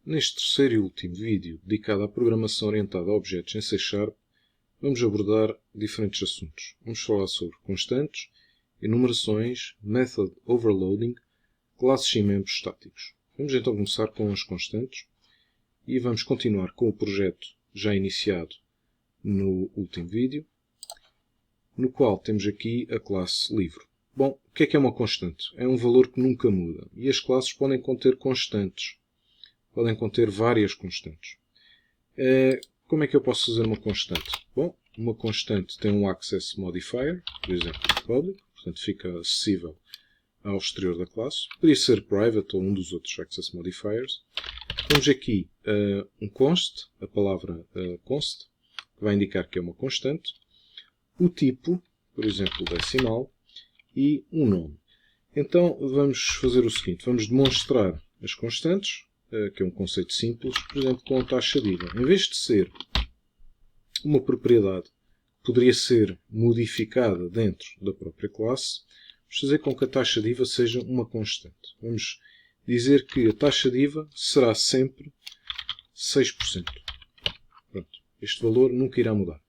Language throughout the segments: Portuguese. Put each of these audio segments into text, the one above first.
neste terceiro e último vídeo dedicado à programação orientada a objetos em C#, vamos abordar diferentes assuntos. Vamos falar sobre constantes, enumerações, method overloading, classes e membros estáticos. Vamos então começar com as constantes e vamos continuar com o projeto já iniciado no último vídeo, no qual temos aqui a classe livro. Bom, o que é uma constante? É um valor que nunca muda. E as classes podem conter constantes. Podem conter várias constantes. Como é que eu posso fazer uma constante? Bom, uma constante tem um access modifier, por exemplo, public, portanto fica acessível ao exterior da classe. Poderia ser private ou um dos outros access modifiers. Temos aqui um const, a palavra const, que vai indicar que é uma constante. O tipo, por exemplo, decimal. E um nome. Então vamos fazer o seguinte, vamos demonstrar as constantes, que é um conceito simples, por exemplo, com a taxa de IVA. Em vez de ser uma propriedade que poderia ser modificada dentro da própria classe, vamos fazer com que a taxa de IVA seja uma constante. Vamos dizer que a taxa de IVA será sempre 6%. Pronto, este valor nunca irá mudar.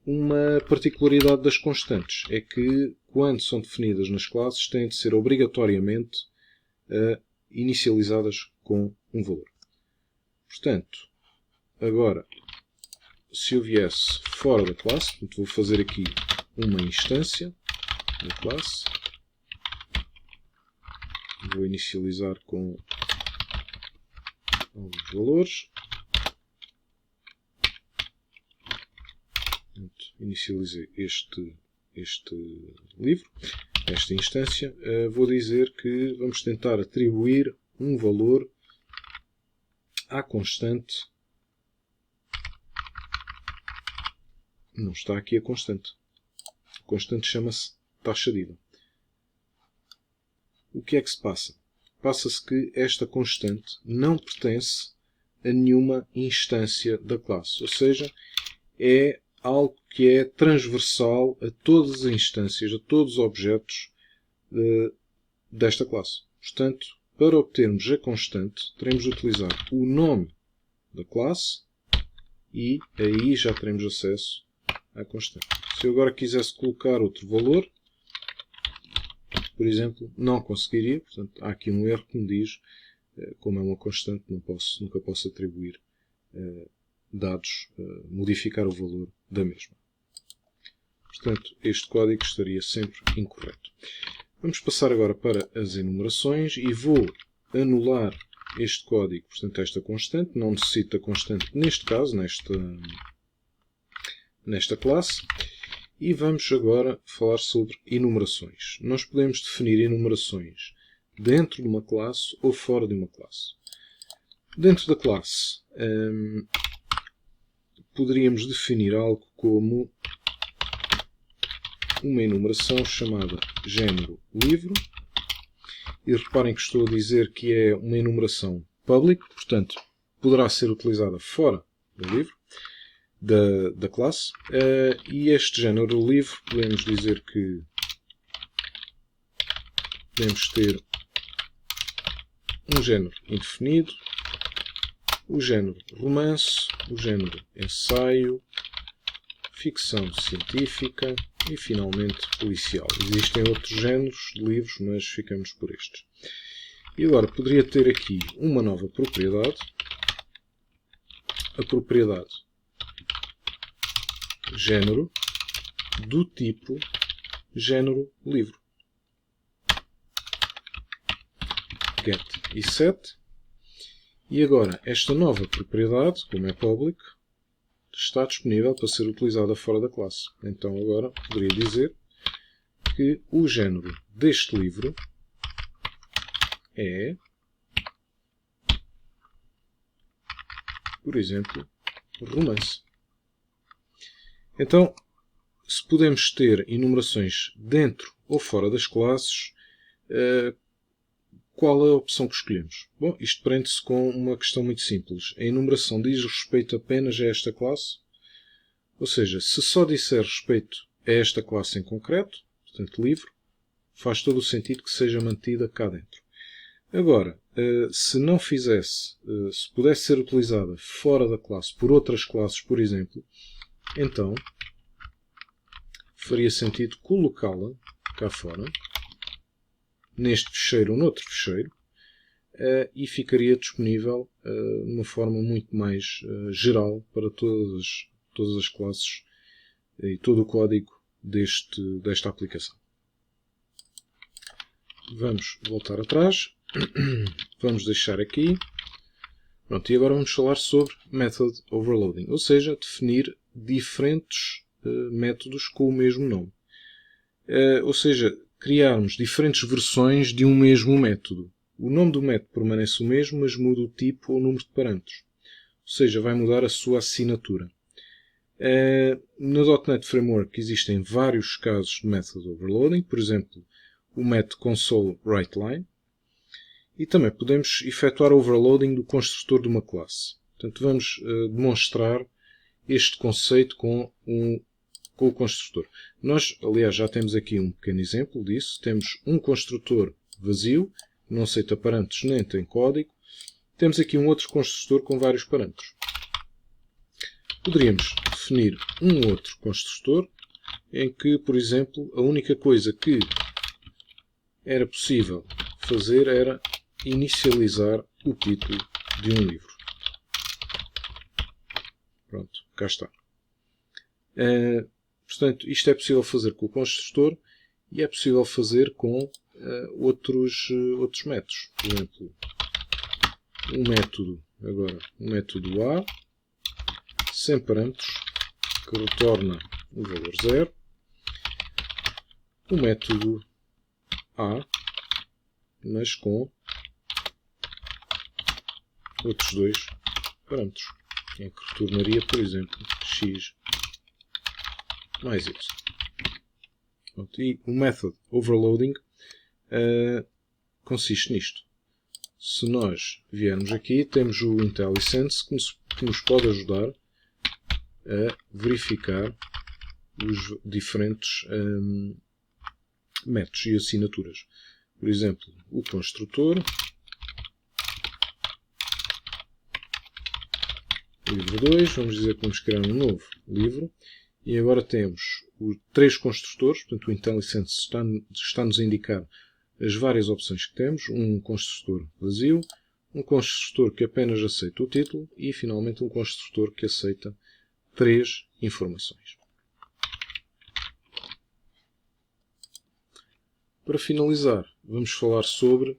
Uma particularidade das constantes é que, quando são definidas nas classes, têm de ser obrigatoriamente inicializadas com um valor. Portanto, agora, se eu viesse fora da classe, portanto, vou fazer aqui uma instância da classe. Vou inicializar com alguns valores. Inicializei este livro, esta instância. Vou dizer que vamos tentar atribuir um valor à constante. Não está aqui a constante. A constante chama-se taxa de IVA. O que é que se passa? Passa-se que esta constante não pertence a nenhuma instância da classe. Ou seja, é algo que é transversal a todas as instâncias, a todos os objetos desta classe. Portanto, para obtermos a constante, teremos de utilizar o nome da classe e aí já teremos acesso à constante. Se eu agora quisesse colocar outro valor, por exemplo, não conseguiria. Portanto, há aqui um erro que me diz, como é uma constante, nunca posso atribuir dados, modificar o valor da mesma. Portanto, este código estaria sempre incorreto. Vamos passar agora para as enumerações e vou anular este código, portanto, esta constante. Não necessito a constante neste caso, nesta classe. E vamos agora falar sobre enumerações. Nós podemos definir enumerações dentro de uma classe ou fora de uma classe. Dentro da classe, poderíamos definir algo como uma enumeração chamada género livro. E reparem que estou a dizer que é uma enumeração public, portanto, poderá ser utilizada fora do livro, da classe. E este género livro, podemos dizer que podemos ter um género indefinido, o género romance, o género ensaio, ficção científica e, finalmente, policial. Existem outros géneros de livros, mas ficamos por estes. E agora poderia ter aqui uma nova propriedade, a propriedade género do tipo género livro. Get e set. E agora, esta nova propriedade, como é public, está disponível para ser utilizada fora da classe. Então agora poderia dizer que o género deste livro é, por exemplo, romance. Então, se podemos ter enumerações dentro ou fora das classes, qual é a opção que escolhemos? Bom, isto prende-se com uma questão muito simples. A enumeração diz respeito apenas a esta classe? Ou seja, se só disser respeito a esta classe em concreto, portanto livro, faz todo o sentido que seja mantida cá dentro. Agora, se não fizesse, se pudesse ser utilizada fora da classe por outras classes, por exemplo, então faria sentido colocá-la cá fora, neste fecheiro ou noutro fecheiro, e ficaria disponível de uma forma muito mais geral para todas as classes e todo o código desta aplicação. Vamos voltar atrás. Vamos deixar aqui. Pronto, e agora vamos falar sobre Method Overloading, ou seja, definir diferentes métodos com o mesmo nome. Ou seja, criarmos diferentes versões de um mesmo método. O nome do método permanece o mesmo, mas muda o tipo ou o número de parâmetros. Ou seja, vai mudar a sua assinatura. No .NET Framework existem vários casos de Method Overloading, por exemplo, o método console.writeLine, e também podemos efetuar overloading do construtor de uma classe. Portanto, vamos demonstrar este conceito com o construtor. Nós, aliás, já temos aqui um pequeno exemplo disso. Temos um construtor vazio, não aceita parâmetros nem tem código. Temos aqui um outro construtor com vários parâmetros. Poderíamos definir um outro construtor em que, por exemplo, a única coisa que era possível fazer era inicializar o título de um livro. Pronto, cá está. Portanto, isto é possível fazer com o construtor e é possível fazer com outros métodos. Por exemplo, um método A, sem parâmetros, que retorna o valor 0. O método A, mas com outros dois parâmetros, em que retornaria, por exemplo, x mais y. E o method overloading consiste nisto. Se nós viermos aqui, temos o IntelliSense que nos pode ajudar a verificar os diferentes métodos e assinaturas. Por exemplo, o construtor, livro 2, vamos dizer que vamos criar um novo livro, e agora temos os 3 construtores, portanto o IntelliSense está-nos a indicar as várias opções que temos, um construtor vazio, um construtor que apenas aceita o título e finalmente um construtor que aceita 3 informações. Para finalizar, vamos falar sobre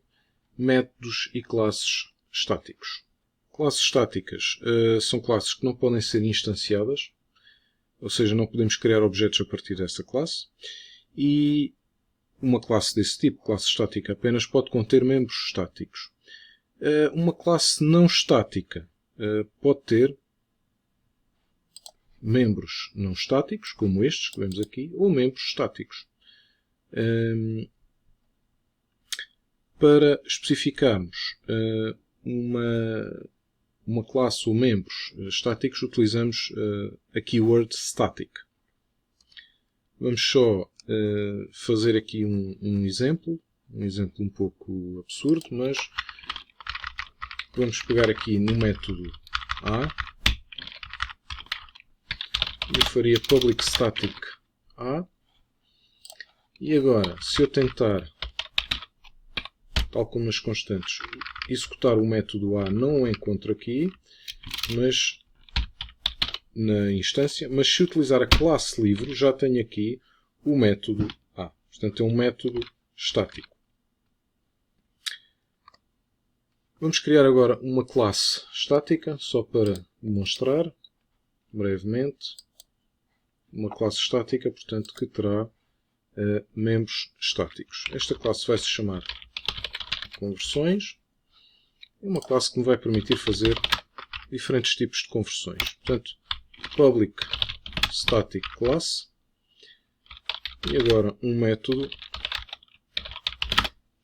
métodos e classes estáticos. Classes estáticas são classes que não podem ser instanciadas, ou seja, não podemos criar objetos a partir dessa classe, e uma classe desse tipo, classe estática, apenas pode conter membros estáticos. Uma classe não estática pode ter membros não estáticos, como estes que vemos aqui, ou membros estáticos. Para especificarmos uma classe ou membros estáticos, utilizamos a keyword static. Vamos só fazer aqui um exemplo um pouco absurdo, mas vamos pegar aqui no método A, eu faria public static A, e agora, se eu tentar, tal como nas constantes, executar o método A, não o encontro aqui, mas na instância, mas se utilizar a classe livro, já tenho aqui o método A. Portanto, é um método estático. Vamos criar agora uma classe estática, só para demonstrar brevemente. Uma classe estática, portanto, que terá membros estáticos. Esta classe vai se chamar conversões. É uma classe que me vai permitir fazer diferentes tipos de conversões. Portanto, public static class. E agora um método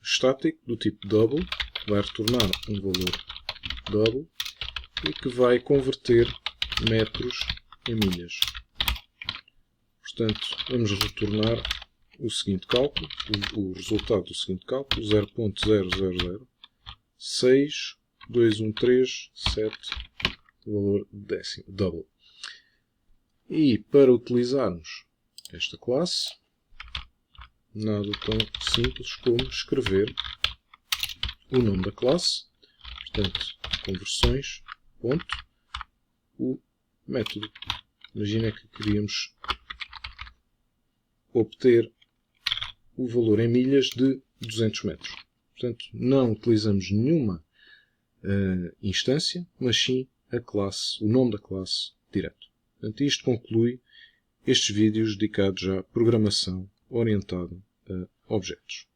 estático do tipo double, que vai retornar um valor double e que vai converter metros em milhas. Portanto, vamos retornar o seguinte cálculo, o resultado do seguinte cálculo, 0.000 62137, valor décimo, double. E para utilizarmos esta classe, nada tão simples como escrever o nome da classe, portanto, conversões, ponto, o método. Imagina que queríamos obter o valor em milhas de 200 metros. Portanto, não utilizamos nenhuma instância, mas sim a classe, o nome da classe direto. Portanto, isto conclui estes vídeos dedicados à programação orientada a objetos.